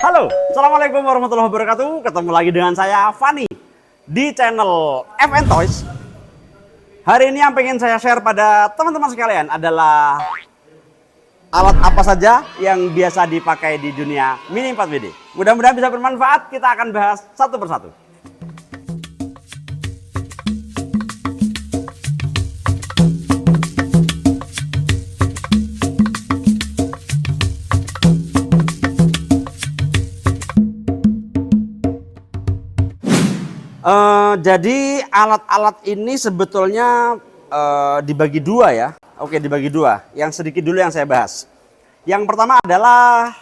Halo, Assalamualaikum warahmatullahi wabarakatuh. Ketemu lagi dengan saya, Fani, di channel FN Toys. Hari ini yang pengen saya share pada teman-teman sekalian adalah alat apa saja yang biasa dipakai di dunia Mini 4WD. Mudah-mudahan bisa bermanfaat, kita akan bahas satu persatu. Jadi alat-alat ini sebetulnya dibagi dua ya. Oke, dibagi dua. Yang sedikit dulu yang saya bahas. Yang pertama adalah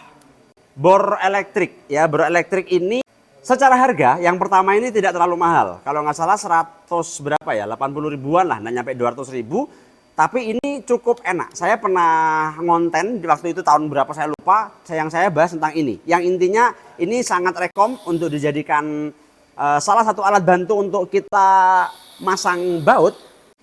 bor elektrik ya. Bor elektrik ini secara harga yang pertama ini tidak terlalu mahal. Kalau nggak salah 100 berapa ya? 80 ribuan lah, nggak nyampe 200 ribu. Tapi ini cukup enak. Saya pernah ngonten di waktu itu tahun berapa saya lupa. Yang saya bahas tentang ini. Yang intinya ini sangat rekom untuk dijadikan salah satu alat bantu untuk kita masang baut.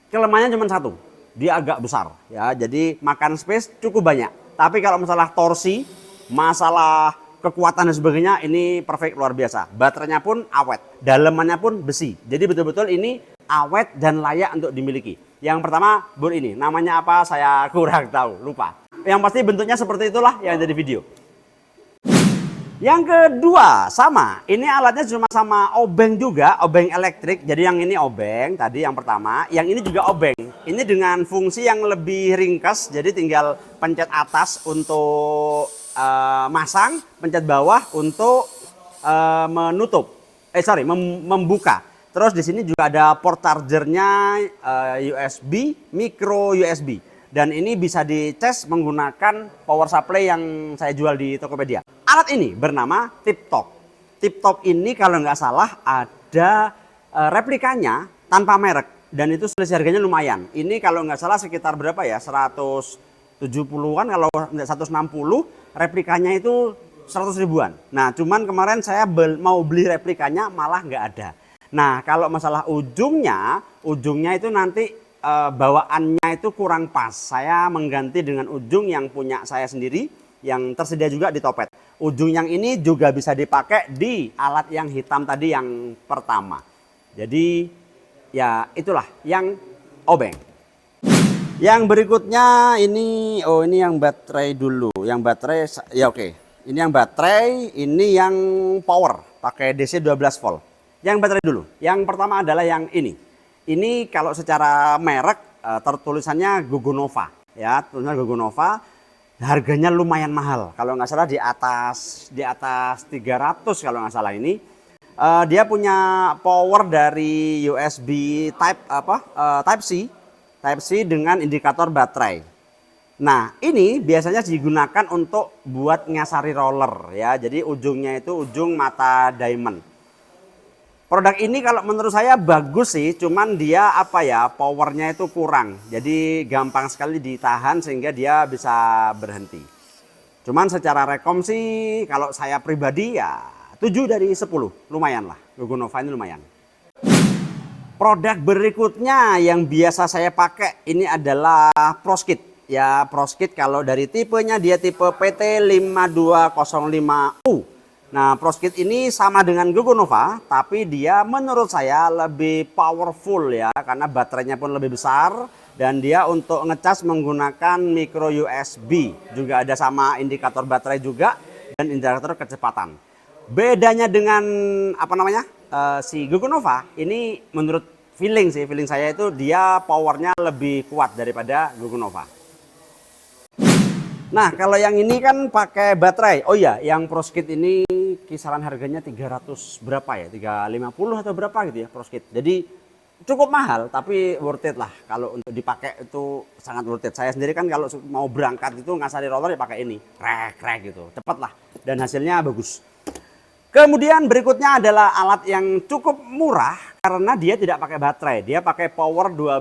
Kelemahannya cuma satu, dia agak besar ya, jadi makan space cukup banyak. Tapi kalau masalah torsi, masalah kekuatan dan sebagainya, ini perfect, luar biasa. Baterainya pun awet, dalemannya pun besi, jadi betul-betul ini awet dan layak untuk dimiliki. Yang pertama bor ini, namanya apa saya kurang tahu, lupa. Yang pasti bentuknya seperti itulah yang ada di video. Yang kedua sama, ini alatnya cuma sama obeng juga, obeng elektrik. Jadi yang ini obeng tadi yang pertama, yang ini juga obeng. Ini dengan fungsi yang lebih ringkas, jadi tinggal pencet atas untuk masang, pencet bawah untuk menutup. Membuka. Terus di sini juga ada port chargernya USB, micro USB. Dan ini bisa dicas menggunakan power supply yang saya jual di Tokopedia. Alat ini bernama Tip-Top. Tip-Top ini kalau nggak salah ada replikanya tanpa merek. Dan itu selisih harganya lumayan. Ini kalau nggak salah sekitar berapa ya? 170-an, kalau nggak 160. Replikanya itu 100 ribuan. Nah cuman kemarin saya mau beli replikanya malah nggak ada. Nah kalau masalah ujungnya itu nanti bawaannya itu kurang pas. Saya mengganti dengan ujung yang punya saya sendiri, yang tersedia juga di Topet. Ujung yang ini juga bisa dipakai di alat yang hitam tadi yang pertama. Jadi ya itulah yang obeng. Yang berikutnya ini, ini yang baterai dulu. Yang baterai ya oke. Ini yang baterai, ini yang power pakai DC 12 volt. Yang baterai dulu. Yang pertama adalah yang ini. Ini kalau secara merek tertulisannya Gogonova ya, tulisannya Gogonova. Harganya lumayan mahal. Kalau nggak salah di atas 300 kalau nggak salah ini. Dia punya power dari USB Type C dengan indikator baterai. Nah, ini biasanya digunakan untuk buat ngasari roller ya. Jadi ujungnya itu ujung mata diamond. Produk ini kalau menurut saya bagus sih, cuman dia powernya itu kurang. Jadi gampang sekali ditahan sehingga dia bisa berhenti. Cuman secara rekom sih kalau saya pribadi ya 7 dari 10. Lumayan lah, Gogonova ini lumayan. Produk berikutnya yang biasa saya pakai ini adalah Proskit. Ya Proskit kalau dari tipenya dia tipe PT5205U. Nah, Proskit ini sama dengan Gogonova, tapi dia menurut saya lebih powerful ya, karena baterainya pun lebih besar dan dia untuk ngecas menggunakan micro USB. Juga ada sama indikator baterai juga dan indikator kecepatan. Bedanya dengan si Gogonova, ini menurut feeling saya itu dia powernya lebih kuat daripada Gogonova. Nah, kalau yang ini kan pakai baterai. Oh iya, yang Proskit ini kisaran harganya 300 berapa ya? 350 atau berapa gitu ya Proskit. Jadi cukup mahal tapi worth it lah. Kalau untuk dipakai itu sangat worth it. Saya sendiri kan kalau mau berangkat itu ngasari roller ya pakai ini. Krek gitu. Cepat lah dan hasilnya bagus. Kemudian berikutnya adalah alat yang cukup murah karena dia tidak pakai baterai. Dia pakai power 12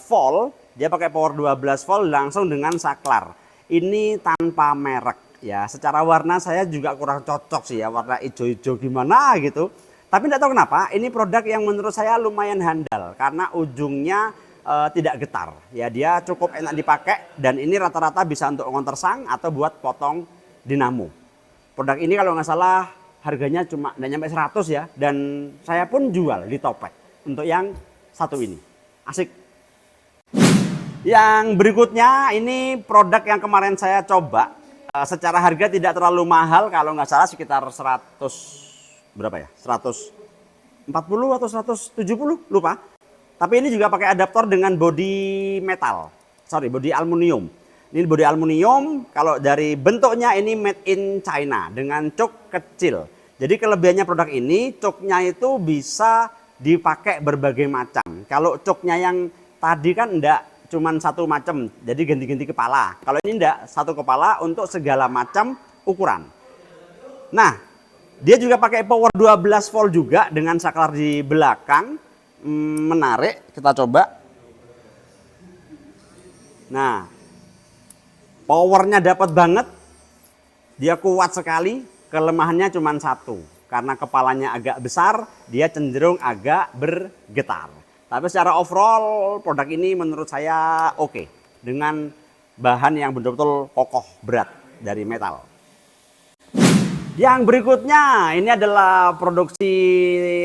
volt. Dia pakai power 12 volt langsung dengan saklar. Ini tanpa merek ya. Secara warna saya juga kurang cocok sih ya, warna hijau-hijau gimana gitu. Tapi tidak tahu kenapa ini produk yang menurut saya lumayan handal karena ujungnya tidak getar. Ya dia cukup enak dipakai dan ini rata-rata bisa untuk ngonter sang atau buat potong dinamo. Produk ini kalau nggak salah harganya cuma nggak nyampe 100 ya. Dan saya pun jual di Topet untuk yang satu ini. Asik. Yang berikutnya ini produk yang kemarin saya coba. Secara harga tidak terlalu mahal, kalau nggak salah sekitar 100 berapa ya? 140 atau 170 lupa. Tapi ini juga pakai adaptor dengan body metal. Sorry, body aluminium. Ini body aluminium, kalau dari bentuknya ini made in China dengan cok kecil. Jadi kelebihannya produk ini, coknya itu bisa dipakai berbagai macam. Kalau coknya yang tadi kan enggak cuman satu macam, jadi ganti-ganti kepala. Kalau ini enggak, satu kepala untuk segala macam ukuran. Nah, dia juga pakai power 12 volt juga dengan saklar di belakang. Menarik, kita coba. Nah, powernya dapat banget, dia kuat sekali. Kelemahannya cuma satu, karena kepalanya agak besar, dia cenderung agak bergetar. Tapi secara overall produk ini menurut saya oke, dengan bahan yang betul-betul kokoh berat dari metal. Yang berikutnya ini adalah produksi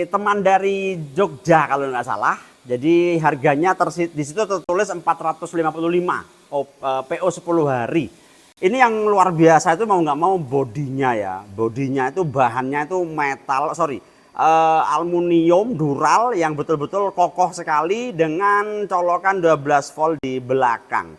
teman dari Jogja kalau nggak salah. Jadi harganya di situ tertulis 455 PO 10 hari. Ini yang luar biasa itu mau nggak mau bodinya ya. Bodinya itu bahannya itu metal, aluminium dural yang betul-betul kokoh sekali dengan colokan 12 volt di belakang.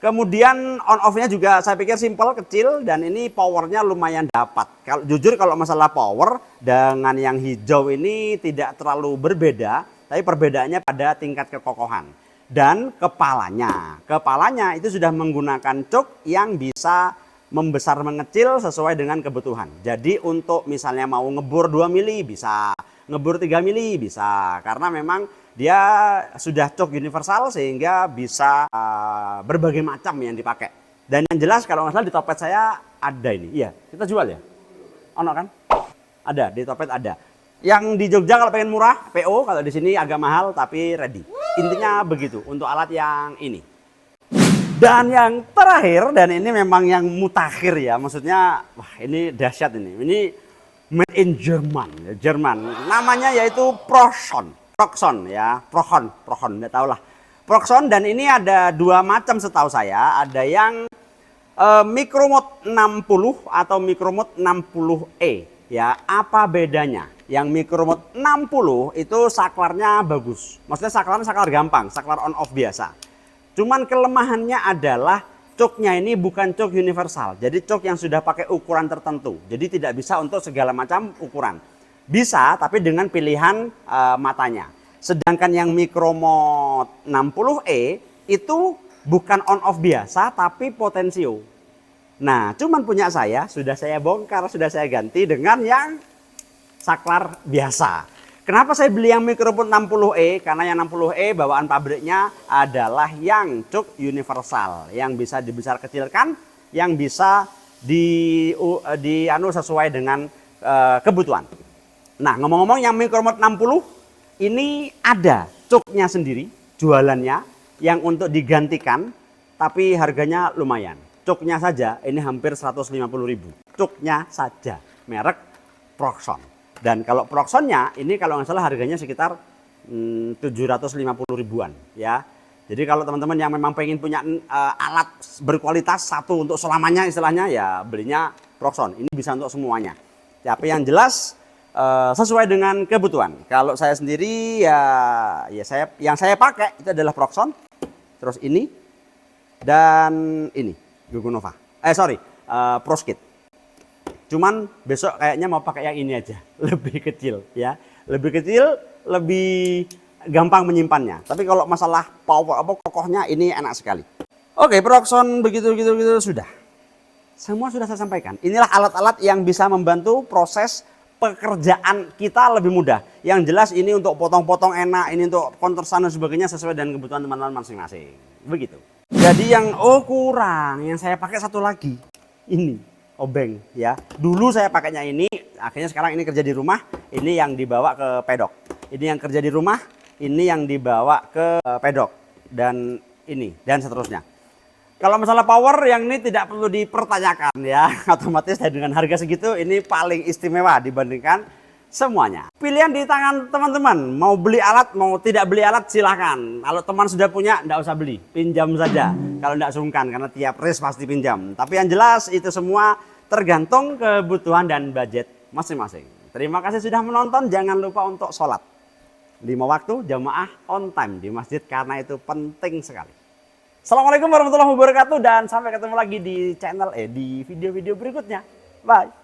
Kemudian on off-nya juga saya pikir simple, kecil, dan ini powernya lumayan dapat. Jujur kalau masalah power dengan yang hijau ini tidak terlalu berbeda, tapi perbedaannya pada tingkat kekokohan. Dan kepalanya itu sudah menggunakan cok yang bisa membesar mengecil sesuai dengan kebutuhan. Jadi untuk misalnya mau ngebor 2 mili bisa, ngebor 3 mili bisa, karena memang dia sudah cok universal sehingga bisa berbagai macam yang dipakai. Dan yang jelas kalau nggak salah di Topet saya ada ini. Iya, kita jual ya? Ono kan? Ada, di Topet ada. Yang di Jogja kalau pengen murah, PO, kalau di sini agak mahal tapi ready. Intinya begitu untuk alat yang ini. Dan yang terakhir, dan ini memang yang mutakhir ya, maksudnya wah ini dahsyat ini. Ini made in Jerman. Namanya yaitu Proxon ya, Proxon, enggak tahu lah. Proxon, dan ini ada dua macam setahu saya, ada yang Micromode 60 atau Micromode 60E ya. Apa bedanya? Yang Micromode 60 itu saklarnya bagus. Maksudnya saklarnya saklar gampang, saklar on off biasa. Cuman kelemahannya adalah coknya ini bukan cok universal. Jadi cok yang sudah pakai ukuran tertentu. Jadi tidak bisa untuk segala macam ukuran. Bisa, tapi dengan pilihan matanya. Sedangkan yang Micromode 60E itu bukan on off biasa, tapi potensio. Nah, cuman punya saya, sudah saya bongkar, sudah saya ganti dengan yang saklar biasa. Kenapa saya beli yang Micromode 60E? Karena yang 60E bawaan pabriknya adalah yang cok universal, yang bisa dibesar kecilkan, yang bisa sesuai dengan kebutuhan. Nah, ngomong-ngomong yang Micromode 60 ini ada coknya sendiri, jualannya yang untuk digantikan, tapi harganya lumayan. Coknya saja ini hampir 150.000. Coknya saja, merek Proxon. Dan kalau Proxonnya ini kalau nggak salah harganya sekitar 750.000-an ya. Jadi kalau teman-teman yang memang pengen punya alat berkualitas satu untuk selamanya istilahnya ya belinya Proxon. Ini bisa untuk semuanya. Tapi yang jelas sesuai dengan kebutuhan. Kalau saya sendiri yang saya pakai itu adalah Proxon. Terus ini dan ini Gogonova. Proskit. Cuman besok kayaknya mau pakai yang ini aja, lebih kecil ya, lebih kecil, lebih gampang menyimpannya. Tapi kalau masalah kokohnya ini enak sekali. Oke, Proxon begitu sudah. Semua sudah saya sampaikan. Inilah alat-alat yang bisa membantu proses pekerjaan kita lebih mudah. Yang jelas ini untuk potong-potong enak, ini untuk kontersan dan sebagainya sesuai dengan kebutuhan teman-teman masing-masing. Begitu. Jadi yang kurang, yang saya pakai satu lagi ini. Obeng ya. Dulu saya pakainya ini, akhirnya sekarang ini kerja di rumah, ini yang dibawa ke pedok. Ini yang kerja di rumah, ini yang dibawa ke pedok dan ini dan seterusnya. Kalau masalah power yang ini tidak perlu dipertanyakan ya. Otomatis dengan harga segitu ini paling istimewa dibandingkan semuanya. Pilihan di tangan teman-teman. Mau beli alat, mau tidak beli alat silahkan. Kalau teman sudah punya, tidak usah beli. Pinjam saja. Kalau tidak sungkan, karena tiap race pasti pinjam. Tapi yang jelas itu semua tergantung kebutuhan dan budget masing-masing. Terima kasih sudah menonton. Jangan lupa untuk sholat 5 waktu jamaah on time di masjid karena itu penting sekali. Assalamualaikum warahmatullahi wabarakatuh dan sampai ketemu lagi di channel di video-video berikutnya. Bye.